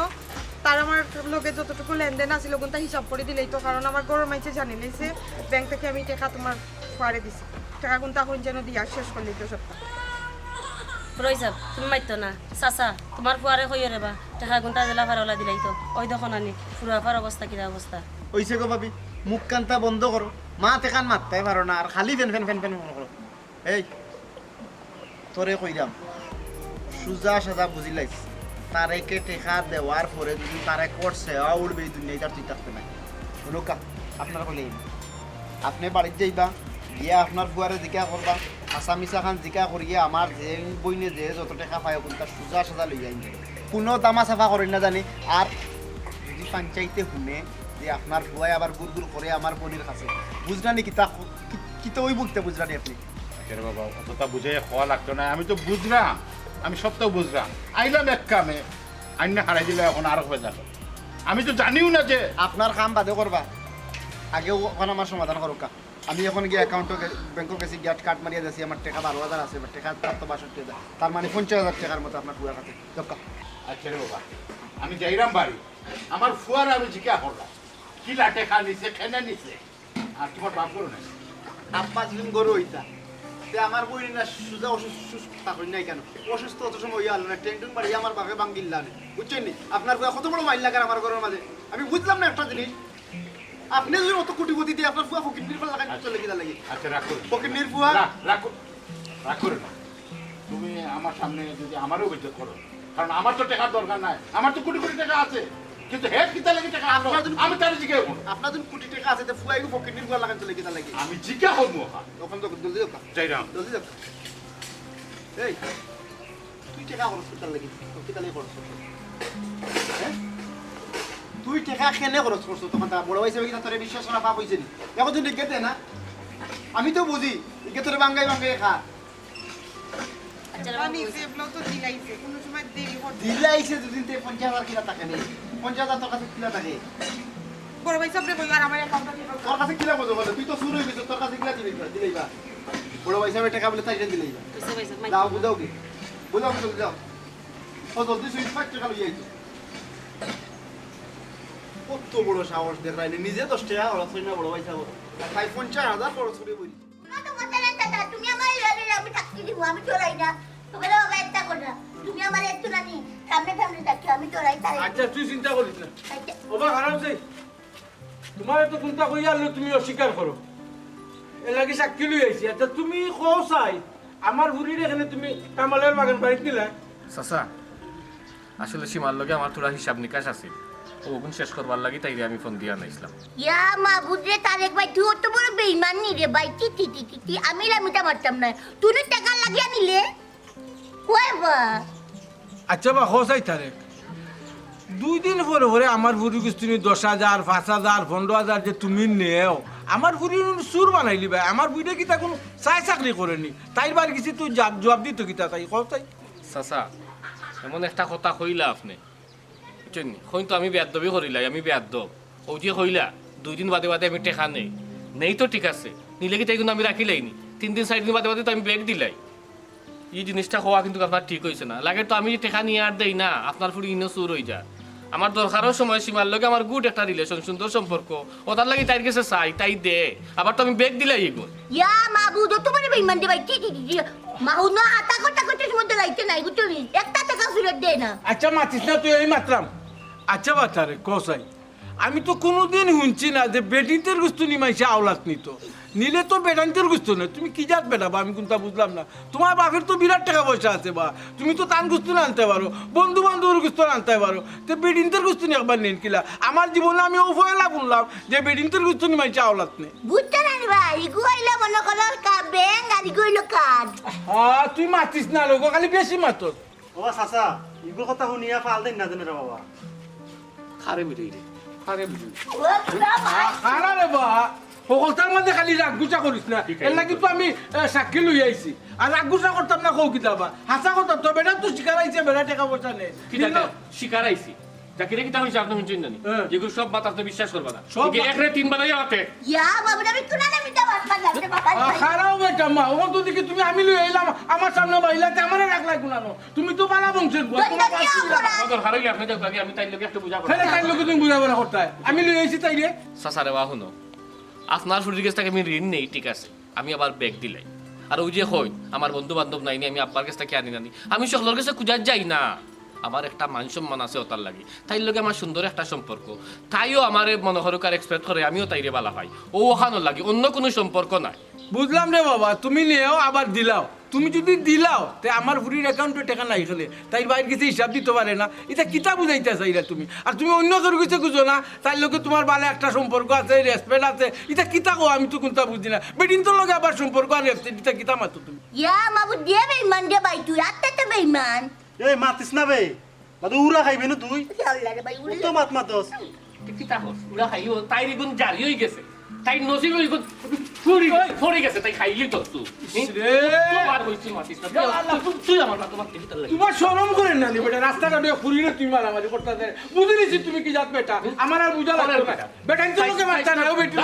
তার আমার লগে যতটুকু লেনদেন আছিল কোনটা হিসাব করে দিলেই তো কারণ আমার গরম মাইছে জানি লাইছে ব্যাংক থেকে আমি টাকা তোমার ফুয়ারে দিছি টাকা কোনটা কইন যেন দিয়া শেষ করলি তো সবটা রইসাব তুমি মাইতো না চাচা তোমার ফুয়ারে কইয়ে রেবা টাকা গুন্টা জেলা ভাড়ালা দিলাই তো ওই দেখো নানি ফুরাফার অবস্থা কিরা অবস্থা হইছে গো ভাবি মুখ কান্তা বন্ধ করো মা তেকান মারতে পারো না আর খালি ফেন ফেন ফেন ফেন করো এই তোরে কইরাম সুজা সাজা বুঝি লাইছি তারেকে টেকা দেওয়ার পরে যদি তারে করছে উঠবে এই দুনিয়া তার তুই থাকতে নাই রোকা আপনার কইলে আপনি বাড়িতে যাইবা গিয়া আপনার ফুয়ারে জিকা করবা আসামিসা খান জিকা করিয়া আমার যে বইনে যে যত টাকা পায় ওগুলো তার সুজা সাজা লই যাই কোনো তামা সাফা করেন না জানি আর যদি পঞ্চায়েতে শুনে যে আপনার ফুয়াই আবার গুড় গুড় করে আমার বোনের কাছে বুঝরানি কিতা ওই বুঝতে বুঝরানি আপনি বাবা অতটা বুঝে হওয়া লাগতো না আমি তো বুঝলাম আমি সবটাও বুঝলাম আইলাম এক কামে আইনা হারাই দিলে এখন আরো হয়ে যাবে আমি তো জানিও না যে আপনার কাম বাদে করবা আগেও ওখানে আমার সমাধান করুকা আমি এখন গিয়ে অ্যাকাউন্টে ব্যাংকের কাছে গিয়ে কাট মারিয়ে দিয়েছি আমার টাকা 12,000 আছে এবার টাকা তো 62,000 তার মানে 50,000 টাকার মতো আপনার পুরা কাছে দক্কা আচ্ছা রে বাবা আমি যাইরাম বাড়ি আমার ফুয়ার আমি জিজ্ঞা করলাম কি লাটে খা নিছে খেনে নিছে আর তোমার বাপ করো না আব্বা যদি গরু হইতা তে আমার বই না সুজা অসুস্থ করি নাই কেন অসুস্থ অত সময় হইয়া না টেন্টুন বাড়ি আমার বাপে বাঙ্গিল্লা নেই বুঝছেন নি আপনার কত বড় মাইল লাগার আমার ঘরের মাঝে আমি বুঝলাম না একটা জিনিস আপনি যদি অত কোটিপতি দিয়ে আপনার ফুয়া ফকির নির্ভর লাগাই চলে গিয়ে লাগে আচ্ছা রাখো ফকির নির্ভুয়া রাখো রাখো না তুমি আমার সামনে যদি আমারও অভিযোগ করো কারণ আমার তো টাকার দরকার নাই আমার তো কোটি কোটি টাকা আছে কিন্তু হেড কিতা লাগে টাকা আমি তার জিজ্ঞাসা করবো আপনার যদি কোটি টাকা আছে তো ফুয়াই ফকির নির্ভর লাগাই চলে গিয়ে লাগে আমি জিজ্ঞাসা করবো তখন তো জলদি যাও যাই রাম জলদি যাও এই তুই টাকা খরচ করতে লাগি কিতা লাগে খরচ করতে হ্যাঁ তুই টাকা কেনে খরচ করছো তখন তা বড় ভাই কিনা তোরে বিশ্বাস করা পাপ হইছে নি এখন তুই গেতে না আমি তো বুঝি কে তোরে বাঙ্গাই খা আমি সেবলো তো দিলাইছে কোনো সময় দেরি করতে দিলাইছে দুদিন তে 50,000 কিলা টাকা নেই 50,000 টাকা কিলা থাকে বড় ভাই সামনে বই আর আমার অ্যাকাউন্টে তোর কাছে কিলা বলবো তুই তো শুরু হইছিস তোর কাছে কিলা দিলেইবা বড় ভাই সাহেব টাকা বলে তাই দিলেইবা দাও বুঝাও কি বুঝাও কি যাও ও জলদি সুইচ পাঁচ টাকা লইয়া আইছো কত বড় সাহস দেখাইলে নিজে 10 টাকা খরচ করি না বড় ভাই সাহেব তাই 50,000 খরচ করে বই না তো কথা না দাদা তুমি আমার লগে আমি থাকি দিব আমি চলাই না তোকে বাবা একটা কথা তুমি আমার একটু নানি সামনে সামনে থাকি আমি চলাই তাই আচ্ছা তুই চিন্তা করিস না আচ্ছা ওবা খারাপ যাই তোমার তো চিন্তা করিয়া আনলে তুমি অস্বীকার করো এর লাগি সাক্ষী লই আইছি আচ্ছা তুমি কও চাই আমার বুড়ির এখানে তুমি কামালের বাগান বাড়িতে নিলা চাচা আসলে সীমার লগে আমার তোরা হিসাব নিকাশ আছে ওগুন শেষ করবার লাগি তাই আমি ফোন দিয়া নাইছিলাম ইয়া মাহবুব রে তারেক ভাই তুই অত বড় বেঈমান নি রে ভাই টি আমি রামিটা মারতাম না তুই টাকা লাগিয়া নিলে কই বা আচ্ছা বা হোসাই তারেক 2 দিন পরে পরে আমার বুড়ি কিছু তুমি 10,000 5,000 15,000 যে তুমি নেও আমার বুড়ি সুর বানাইলি ভাই আমার বুড়িটা কি তা কোনো চাই চাকরি করেনি তাই বার কিছু তুই জবাব দিত কি তা তাই কোথায় চাচা এমন একটা কথা কইলা আপনি বুঝছেন কই তো আমি বেয়াদবি করিলাই আমি বেয়াদব ও যে কইলা 2 দিন বাদে বাদে আমি টেকা নেই তো ঠিক আছে নিলে কি তাই কিন্তু আমি রাখিলাইনি 3 দিন 4 দিন বাদে বাদে তো আমি ব্যাগ দিলাই এই জিনিসটা হওয়া কিন্তু আপনার ঠিক হয়েছে না লাগে তো আমি টেকা নিয়ে আর দেই না আপনার ফুড়ি ইনো চুর হয়ে যায় আমার দরকারও সময় সীমার লগে আমার গুড একটা রিলেশন সুন্দর সম্পর্ক ও তার লাগে তাই কাছে চাই তাই দে আবার তো আমি ব্যাগ দিলাই এগুলো ইয়া মাহবুব অত বড় বেঈমান রে ভাই টি মাহুদ না হাতা কথা করতে মধ্যে লাইতে নাই বুঝলি একটা টাকা ফেরত দে না আচ্ছা মাতিস না তুই এই মাত্রাম আচ্ছা বাচ্চারে কোসাই আমি তো কোনোদিন শুনছি না যে বেটিতের গুস্তু নিমাইছে আওলাত নিত নিলে তো বেটান্তের গুস্তু না তুমি কি জাত বেটা বা আমি কোনটা বুঝলাম না তোমার বাপের তো বিরাট টাকা পয়সা আছে বা তুমি তো তান গুস্তু আনতে পারো বন্ধু বান্ধবের গুস্তু আনতে পারো তো বেটিনতের গুস্তু নিয়ে একবার নেন কিলা আমার জীবনে আমি ও ফয়লা বললাম যে বেটিনতের গুস্তু নিমাইছে আওলাত নে বুঝতে না ভাই ইগুইলা মনে করো ব্যাং আর ইগুইলো কাজ তুই মাতিস না লোক খালি বেশি মাতস বাবা চাচা এগুলো কথা শুনিয়া ফাল দেন না জানে রে বাবা খারে বিড়ি রে খারে বিড়ি খানা রে বা সকলটার মধ্যে খালি রাগ গুছা করিস না এর লাগি তো আমি সাক্ষী লই আইছি আর রাগ গুছা করতাম না কৌ কিতাবা হাসা কথা তো বেটা তো শিকার আইছে বেটা টাকা পয়সা নেই শিকার আইছি জাকিরে কি তাহলে আপনি শুনছেন না যেগুলো সব বাত আপনি বিশ্বাস করবা না সব কি এক রে 3 বানাই আতে ইয়া বাবা আমি তো না মিটা বাবা লাগতে বাবা খারাও বেটা মা ও তো দেখি তুমি আমি লই আইলাম আমার সামনে বাইলাতে আমারে রাখ লাই গুনানো তুমি তো বালা বংশের বউ তোমার কাছে কদর হারাইলে আপনি দেখো আমি তাই লগে একটু বুঝা ফেলে তাই লোক তুমি বুঝাবো না করতে আমি লই আইছি তাই রে সাসারে বাহুনো আপনার শরীর কাছ থেকে আমি ঋণ নেই ঠিক আছে আমি আবার ব্যাগ দিলাই আর ওই যে হই আমার বন্ধু বান্ধব নাইনি আমি আপনার কাছ থেকে আনি নানি আমি সকলের কাছে খুঁজার যাই না আমার একটা মান সম্মান আছে ওটার লাগে তাই লগে আমার সুন্দর একটা সম্পর্ক তাইও আমারে মনে হরকার এক্সপেক্ট করে আমিও তাইরে বালা পাই ও ওখানো লাগে অন্য কোনো সম্পর্ক নাই বুঝলাম রে বাবা তুমি নিও আবার দিলাও তুমি যদি দিলাও তে আমার বুড়ির অ্যাকাউন্টে টাকা নাই খেলে তাই বাইরে কিছু হিসাব দিতে পারে না এটা কিতা বুঝাইতে চাইরা তুমি আর তুমি অন্য কারো কিছু বুঝো না তাই লোকে তোমার বালে একটা সম্পর্ক আছে রেসপেক্ট আছে এটা কিতা কো আমি তো কোনটা বুঝি না বেডিন তোর লগে আবার সম্পর্ক আর রেসপেক্ট এটা কিতা মাতো তুমি ইয়া মাবু দিয়ে বেঈমান রে ভাই তুই আত্মা তো বেঈমান এই মাতিস না বে বাদু উড়া খাইবে না তুই আল্লাহ রে ভাই উড়ে তো মাত মাতস কিতা হস উড়া খাইও তাই রিগুন জারি হই গেছে তাই নসিব হইগুন ফড়ি গেছে তাই খাইলি তো তুই রে তোমার হইছি মাতিস না তুই আমার না তোমার কিতা লাগে তোমার শরম করে না নি বেটা রাস্তাঘাটে ফুরিয়ে তুমি মারামারি করতে দেয় বুঝিনিছি তুমি কি জাত বেটা আমার আর বুঝা লাগবে না বেটা তো লোকে মারতা না ও বেটি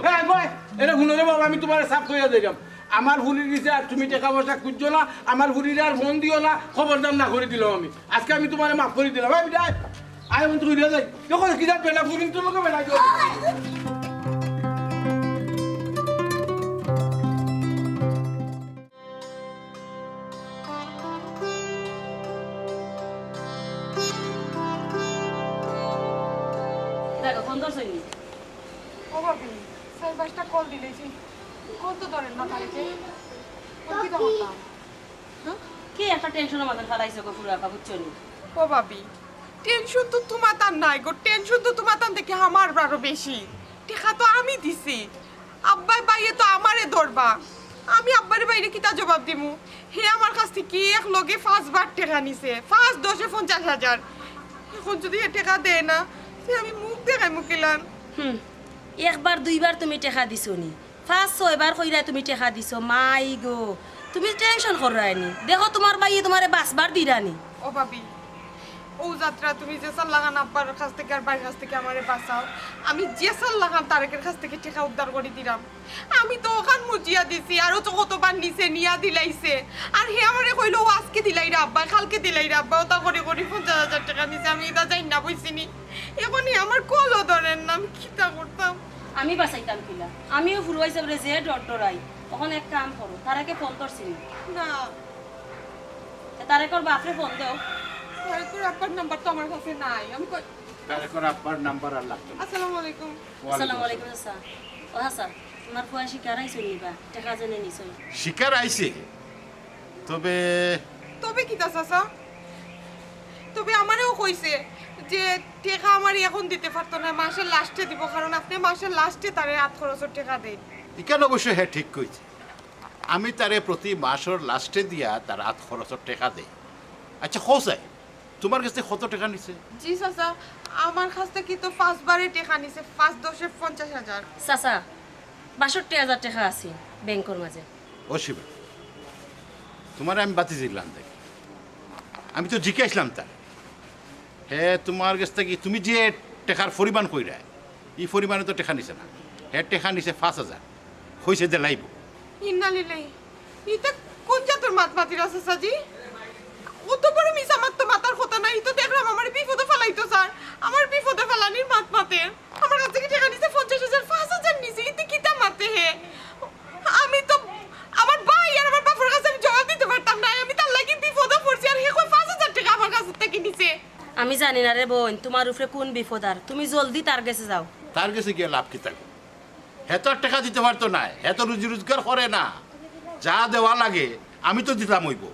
হ্যাঁ গয় এরা হুনরে বাবা আমি তোমার সাফ কইয়া দিলাম আমার ভুলির গেছে আর তুমি টাকা পয়সা খুঁজছো না আমার ভুলির আর ফোন দিও না খবরদার না করে দিলাম আমি আজকে আমি তোমার মাফ করে দিলাম ভাই বিদায় আয় মন তুই যাই যখন কি জাত বেটা ফুরিন তো লোকে বেটা ফোন ধরছনি ও ভাবি সাই বাসটা কল দিলেছি কল তো ধরেন না তারিখে কি তো হতাম কি একটা টেনশনের মধ্যে ফেলাইছো গো পুরো আপা বুঝছনি ও ভাবি টেনশন তো তোমার তার নাই গো টেনশন তো তোমার তার দেখে আমার আরো বেশি টেকা তো আমি দিছি আব্বাই বাইয়ে তো আমারে ধরবা আমি আব্বারে বাইরে কিতা জবাব দিমু হে আমার কাছ থেকে এক লগে 5 বার টাকা নিছে 5 10 50,000 এখন যদি এ টাকা দেয় না সে আমি মুখ দেখাই মুকিলান একবার দুইবার তুমি টেকা দিছনি 5-6 বার কইরা তুমি টেকা দিছো মাই গো তুমি টেনশন করায়নি দেখো তোমার বাইয়ে তোমারে 5 বার দিরানি ও ভাবি ও যাত্রা তুমি যে সাল লাগান আব্বার কাছ থেকে আর বাইরের কাছ থেকে আমারে বাঁচাও আমি যে সাল লাগান তারেকের কাছ থেকে টাকা উদ্ধার করে দিলাম আমি তো ওখান মুজিয়া দিছি আর ও তো কতবার নিছে নিয়া দিলাইছে আর হে আমারে কইলো ও আজকে দিলাই রে আব্বা কালকে দিলাই রে আব্বা ওটা করে করে 50,000 টাকা নিছে আমি এটা যাই না বইছিনি এখনই আমার কলও ধরেন না আমি কিতা করতাম আমি বাঁচাইতাম কিলা আমিও ফুরুয়াই সাবরে যে ডরাই তখন এক কাম করো তারাকে ফোন করছিনি না তারেকর বাপরে ফোন দাও তারেকের আব্বার নাম্বার তো আমার কাছে নাই আমি তারেকর আব্বার নাম্বার আর লাগতো না। আসসালামু আলাইকুম আসসালামু আলাইকুম স্যার ও স্যার তোমার ফুয়া শিকার আইছো নিবা টাকা জেনে নিছই শিকার আইছে তবে তবে কি তা চাচা তবে আমারও কইছে যে টাকা আমার এখন দিতে পারতো না মাসের লাস্টে দিব কারণ আপনি মাসের লাস্টে তারে হাত খরচের টাকা দেন ইকান অবশ্য হ্যাঁ ঠিক কইছে আমি তারে প্রতি মাসের লাস্টে দিয়া তার হাত খরচের টাকা দেই আচ্ছা হোসাই তোমার কাছে কত টাকা নিছে জি চাচা আমার কাছ থেকে তো 5 বারে টাকা নিছে 5 10 50,000 চাচা 62,000 টাকা আছে ব্যাংকের মাঝে ও শিবা তোমার আমি বাতি দিলাম দেখ আমি তো জিজ্ঞাসলাম তার হ্যাঁ তোমার কাছ থেকে তুমি যে টাকার পরিমাণ কইরা এই পরিমাণে তো টাকা নিছে না হ্যাঁ টাকা নিছে 5,000 হয়েছে দে লাইব ইন্নালিল্লাহি এটা কোন জাতের মাতমাতির আছে সাজি অত বড় মিস আমার তো মাথার কথা নাই তো দেখলাম আমার বিপদে ফেলাইতো স্যার আমার বিপদে ফেলানির মাতমাতে আমার কাছ থেকে টাকা নিছে 50,000 5,000 নিছে এতে কিতা মাতে হে আমি তো আমার ভাই আর আমার বাবার কাছে আমি জবাব দিতে পারতাম না আমি তার লাগি বিপদে পড়ছি আর হে কই 5,000 টাকা আমার কাছ থেকে নিছে আমি জানি না রে বোন তোমার উপরে কোন বিপদ আর তুমি জলদি তার কাছে যাও তার কাছে গিয়ে লাভ কি থাকবে হ্যাঁ তো আর টাকা দিতে পারতো না হ্যাঁ তো রুজি রোজগার করে না যা দেওয়া লাগে আমি তো দিতাম হইব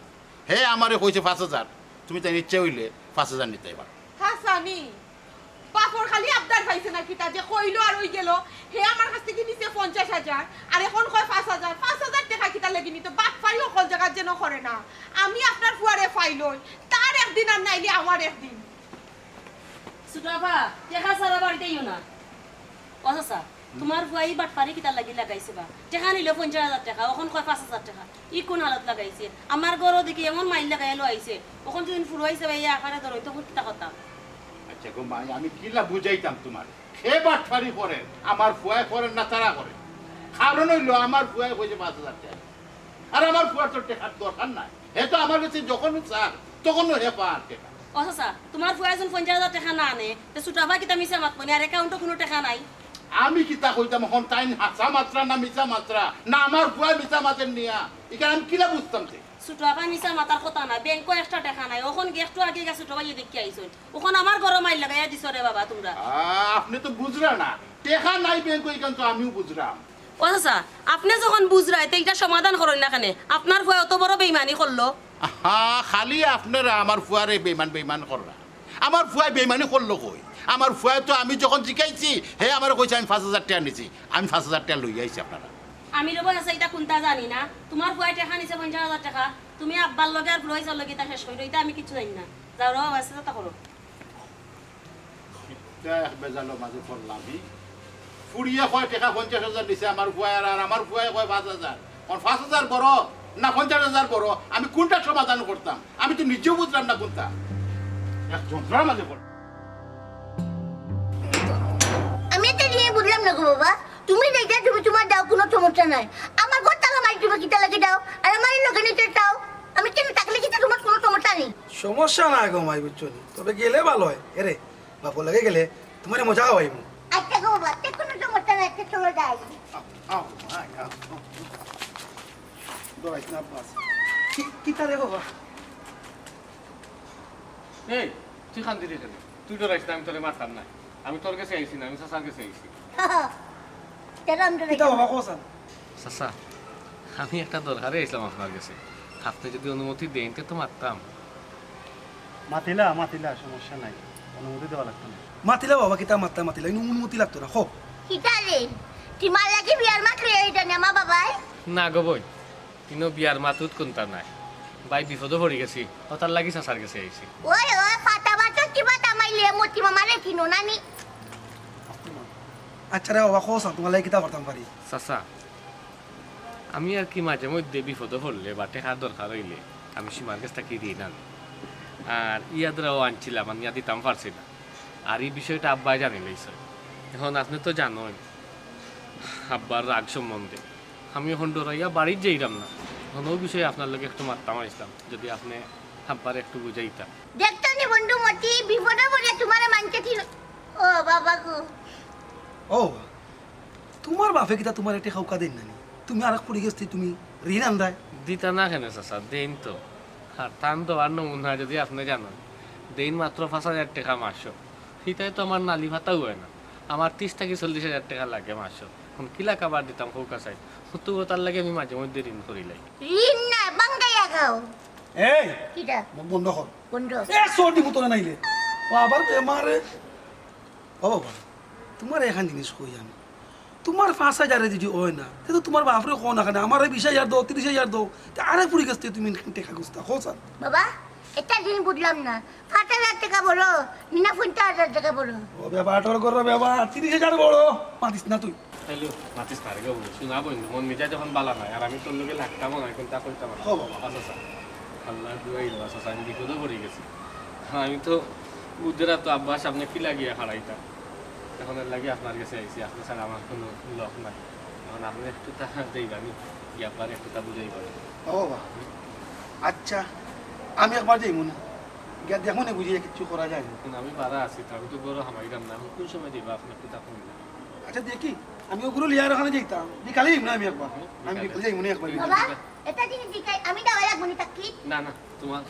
হে আমারে কইছে 5,000 তুমি তাই ইচ্ছে হইলে 5,000 নিতে পারো হাসানি পাপর খালি আবদার পাইছে না কিতা যে কইলো আর ওই গেল হে আমার কাছ থেকে নিছে 50,000 আর এখন কয় 5,000 টাকা কিতা লাগি নি তো বাপ ফাই সকল জায়গা যেন করে না আমি আপনার ফুয়ারে ফাইলই তার একদিন আর নাইলে আমার একদিন সুটাফা টাকা সারা বাড়িতেইও না ও চাচা তোমার ফুয়াই বাটপারি কিতা লাগি লাগাইছে বা টাকা নিল 50,000 টাকা এখন কয় 5,000 টাকা ই কোন হালত লাগাইছে আমার ঘরও দেখি এমন মাইল লাগাইলো আইছে এখন যদি ফুরুয়াইছে ভাই আকারে ধরো তখন কিতা কথা আচ্ছা গো মাই আমি কিলা বুঝাইতাম তোমার হে বাটফারি করেন আমার ফুয়াই করেন না তারা করে কারণ হইলো আমার ফুয়াই কইছে 5,000 টাকা আর আমার ফুয়ার তো টাকার দরকার নাই হে তো আমার কাছে যখন চার তখন হে পার টাকা ও চাচা তোমার ফুয়া যখন 50,000 টাকা না আনে তো সুটাফা কিতা মিছা মাত মানে আর অ্যাকাউন্টে কোনো টাকা নাই আমি কিতা কইতাম এখন তাই হাসা মাত্রা না মিছা মাত্রা না আমার ফুয়াই মিছা মাত্রা নিয়া এখানে আমি কিলা বুঝতাম সে সুটাফা মিছা মাতার কথা না ব্যাংকও এক্সট্রা টাকা নাই ওখন একটু আগে গেছে সুটাফা ইয়ে দেখি আইছো ওখন আমার ঘরে মাইল লাগাইয়া দিছো রে বাবা তোমরা আপনি তো বুঝরা না টাকা নাই ব্যাংক এখান তো আমিও বুঝরাম ও চাচা আপনি যখন বুঝরাই তো এটা সমাধান করেন না কেন আপনার ফুয়া অত বড় বেইমানি করলো খালি আপনারা আমার ফুয়ারে বেইমান কররা আমার ফুয়াই বেইমানি করলো কই আমার ফুয়াই তো আমি যখন শিখাইছি হে আমার কইছে আমি 5,000 টাকা নিছি আমি 5,000 টাকা লই আইছি আপনারা আমি রব আছে এটা কোনটা জানি না তোমার ফুয়াই টাকা নিছে 50,000 টাকা তুমি আব্বার লগে আর ফুরাইছার লগে তা শেষ কইরো এটা আমি কিছু জানি না যাও রব আছে তা করো বেজালো মাঝে পড়লাম ফুরিয়ে কয় টাকা 50,000 নিছে আমার ফুয়াই আর আমার ফুয়াই কয় 5,000 কোন 5,000 বড় না 50,000 বড় আমি কোনটা সমাধান করতাম আমি তো নিজেও বুঝলাম না কোনটা এক যন্ত্রণার মাঝে পড় আমি এটা নিয়ে বুঝলাম না গো বাবা তুমি দেখে তুমি তোমার দাও কোনো সমস্যা নাই আমার ঘর তালা মারি তুমি কিতা লাগে দাও আর আমার লোকে নিতে দাও আমি কেন থাকলে কিতা তোমার কোনো সমস্যা নেই সমস্যা না গো মাই বুঝছো তবে গেলে ভালো হয় এরে বাপু লাগে গেলে তোমার মজা হয় আচ্ছা গো বাবা তে কোনো সমস্যা নাই তে চলে যাই দরাইস না পাস কিতা রে বাবা এই তুই খান দিলি তুই ডরাইস না আমি তোরে মারতাম না আমি তোর কাছে আইছি না, আমি চাচার কাছে আইছি। তেরম ধরে কিতা বাবা কোসান চাচা, আমি একটা দরকারে আইছিলাম আপনার কাছে। আপনি যদি অনুমতি দেন তো মারতাম। মাতিলা সমস্যা নাই, অনুমতি দেওয়া লাগতো না। মাতিলা বাবা কিতা মাতিলা ইনু অনুমতি লাগতো না হোক কিতারে তোমার লাগি বিয়ার মাত্রে এইটা নেমা বাবাই না গো বই, কিন্তু বিয়ার মাতুত কোনটা নাই। ভাই বিপদে পড়ে গেছি, তার লাগি চাচার কাছে আইছি। ওই ফাটা বাটা কিবা তামাইলে মতি মামারে কিনো নানি আচ্ছা রে বাবা কোসান তোমার লাগি কিতা করতাম পারি চাচা, আমি আর কি মাঝে মধ্যে বিপদে পড়লে বা টেকার দরকার হইলে আমি সীমার কাছ থেকে ঋণ আনি। আর ইয়াদরাও আনছিলাম, আমি দিতাম পারছি না। আর এই বিষয়টা আব্বাই জানি লইছে। এখন আপনি তো জানোই আব্বার রাগ সম্বন্ধে। আমি এখন ডরাইয়া বাড়ির যাইলাম না। এখন ওই বিষয়ে আপনার লোক একটু মারতাম আসতাম, যদি আপনি আব্বার একটু বুঝাইতাম। দেখতো নি বন্ধু মতি বিপদে পড়ে তোমারে মানতে ছিল ও বাবা গো ও তোমার বাপে কিতা তোমার একটা খাওকা দেন নানি তুমি আর পড়ে গেছি তুমি ঋণ আন্দায় দিতা না কেন চাচা, দেন তো। আর টান তো আর নমুনা যদি আপনি জানেন, দেন মাত্র 5,000 টাকা মাসো। সেটাই তো আমার নালি ভাতাও হয় না। আমার 30 থেকে 40,000 টাকা লাগে মাসো। এখন কিলা কাবার দিতাম খৌকা চাই, সত্যি তার লাগে আমি মাঝে মধ্যে ঋণ করিলাই। ঋণ না বাঙ্গাইয়া খাও এই কিটা মুখ বন্ধ কর বন্ধু এ সর্দি মতো নাইলে ও আবার বেমারে ও বাবা তোমার এখান জিনিস কই আমি তোমার 5,000 যদি হয় না তো তোমার বাপরে কো না কেন আমার 20,000 দাও 30,000 দাও আরে পুরি গেছে তুমি টাকা গুস্তা খোঁজা বাবা এটা দিন বুঝলাম না 5,000 টাকা বলো মিনা 50,000 টাকা বলো ও ব্যাপারটার করো বাবা 30,000 বড় মাতিস না তুই হ্যালো মাতিস পারে গো, শোনা বন্ধু, মন মেজাজ যখন বালা নাই আর আমি তোর লোকে লাগতাম না, কিন্তু তা করতাম না। ও বাবা। আচ্ছা স্যার, আল্লাহ দুয়াই দেওয়া চাচা, আমি বিপদে পড়ে গেছি। আমি তো বুঝরা তো আব্বার সামনে কি লাগিয়ে হারাইতাম। এখন এর লাগে আপনার কাছে আইসি, আপনি স্যার আমার কোনো লক নাই। এখন আপনি একটু তা দেইবানি, ইয়াবার একটু তা বুঝাই পারেন। ও বাবা আচ্ছা আমি একবার যাইব না গিয়া দেখো না বুঝিয়ে কিছু করা যায় না কিন্তু আমি বারা আছি, তো আমি তো বড় হামাইতাম না। এখন কোন সময় দিবা আপনি একটু তা কম না। আচ্ছা দেখি আমি ওগুলো লিয়ার ওখানে যাইতাম বিকালে না আমি একবার আমি বিকালে যাইব না একবার বাবা এটা দিন দিকাই আমি দাওয়া লাগবো নি তাকি না না, তোমার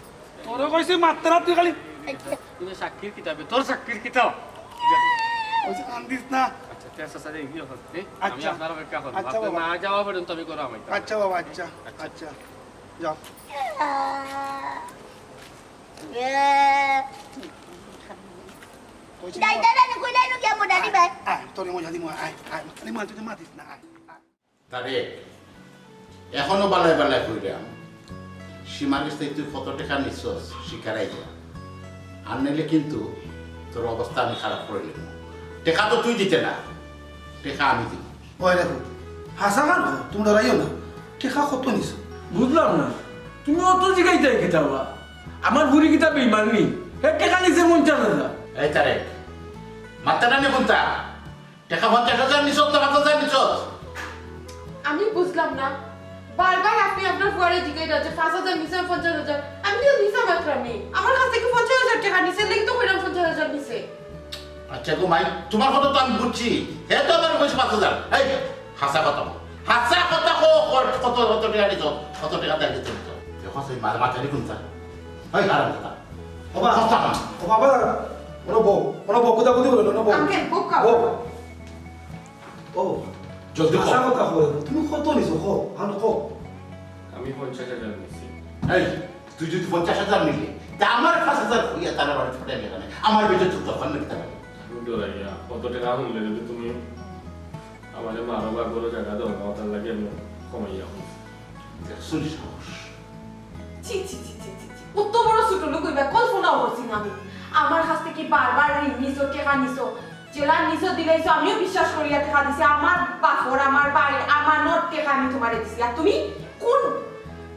তোর কইছে মাত্রা তুই খালি তুমি সাক্ষীর কিতাবে, তোর সাক্ষীর কিতাব। কইছে কান্দিস না আচ্ছা ঠিক আছে স্যার, এগিয়ে হচ্ছে আমি আচ্ছা। আপনার অপেক্ষা করবো। আচ্ছা আপনি বাবা। না যাওয়া পর্যন্ত আমি করো আমি। আচ্ছা বাবা আচ্ছা আচ্ছা যাও কইছে দাই দাই না কইলাই নো কেমন দাদি ভাই আয় তোর মজা দিমু আয় আয় খালি মার তুই মাতিস না আয় তারে এখনো বালায় বালায় কইলাম সীমার কাছ থেকে তুই কত টাকা নিচ্ছস শিকারাই যা, আর নিলে কিন্তু তোর অবস্থা আমি খারাপ করে নেব। টাকা তো তুই দিতে না, টাকা আমি দিব। ওই দেখো হাসা গান তুমি ডরাইও না টেকা কত নিছ বুঝলাম না তুমি অত জিগাইতে কিতাবা আমার বুড়ি কিতাব ইমান নি হে টাকা নিছে 50,000 এই তারে মাত্রাটা নে কোনটা টাকা 50,000 নিছস না 5,000 নিছস? আমি বুঝলাম না, বারবার আপনি আপনার ফুয়ারে জিজ্ঞাসা করছে 5,000 নিছে 50,000। আমি তো নিছা মাত্র আমি আমার কাছ থেকে 50,000 টাকা নিছে, লেগে তো কইলাম 50,000 নিছে। আচ্ছা গো মাই, তোমার কথা তো আমি বুঝছি, হে তো আমার কইছে 5,000। এই হাসা কথা কত টাকা নিছ, কত টাকা দেয় দিতে দেখো সেই মাথারি কোনটা ওই কারণ কথা বাবা কথা না ও বাবা ওনো বউ কথা বলি বলো না বউ আঙ্কেল বোকা বউ ও জলদি হাসা কর। কথা কই তুমি কত নিছো কো আনো কো আমি 50,000 নিচ্ছি। এই তুই যদি 50,000 নিলে তা আমার 5,000 হইয়া তার বাড়ি ছুটে গেল না, আমার বেঁচে তো তখন নিতে পারবে। ডরাইয়া কত টাকা হলে যদি তুমি আমাদের মারো বা বড় জায়গা দাও না, তার লাগে আমি কমাইয়া শুনিস সাহস ছি ছি ছি ছি ছি কত বড় ছোট লোক কইবা কল্পনাও করছি না আমি। আমার কাছ থেকে বারবার নিছো টাকা নিছো, জেলা নিছো দিলাইছো, আমিও বিশ্বাস করিয়া টাকা দিছি। আমার বাপর আমার বাড়ি আমার নট টাকা আমি তোমারে দিছি, আর তুমি কোন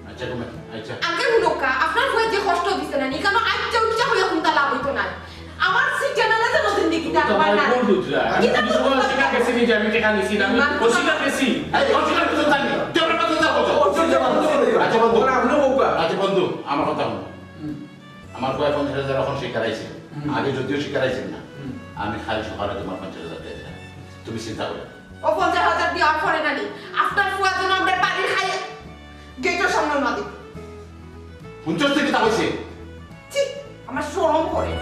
আচ্ছা গো মাই আচ্ছা আঙ্কেল লোকা আপনার হয়ে যে কষ্ট দিছে না নি, কেন আচ্ছা উচ্চা হইয়া কোনটা লাভ হইতো না। আমার সিটা না না তো জিন্দেগিটা আমার না কোন বুঝরা কিন্তু আমি সময় শিকার গেছি নি যে আমি টাকা নিছি না, আমি শিকার গেছি। এই অসুবিধা কিছু জানি তোর কথা যা বলছো। আচ্ছা বন্ধু আপনি বউকা আচ্ছা বন্ধু আমার কথা শুনো, আমার কয় 50,000 এখন শিকারাইছে, আগে যদিও শিকারাইছেন না, আমি খালি সকালে তোমার 50,000 দিয়ে দিলাম, তুমি চিন্তা করো ও 50,000 দিয়ে আর পরে না নি। আপনার ফুয়া যেন আমরা বাড়ি খাই গেটের সামনে না দিই। 50 থেকে তা হয়েছে ছি আমার শরম করে।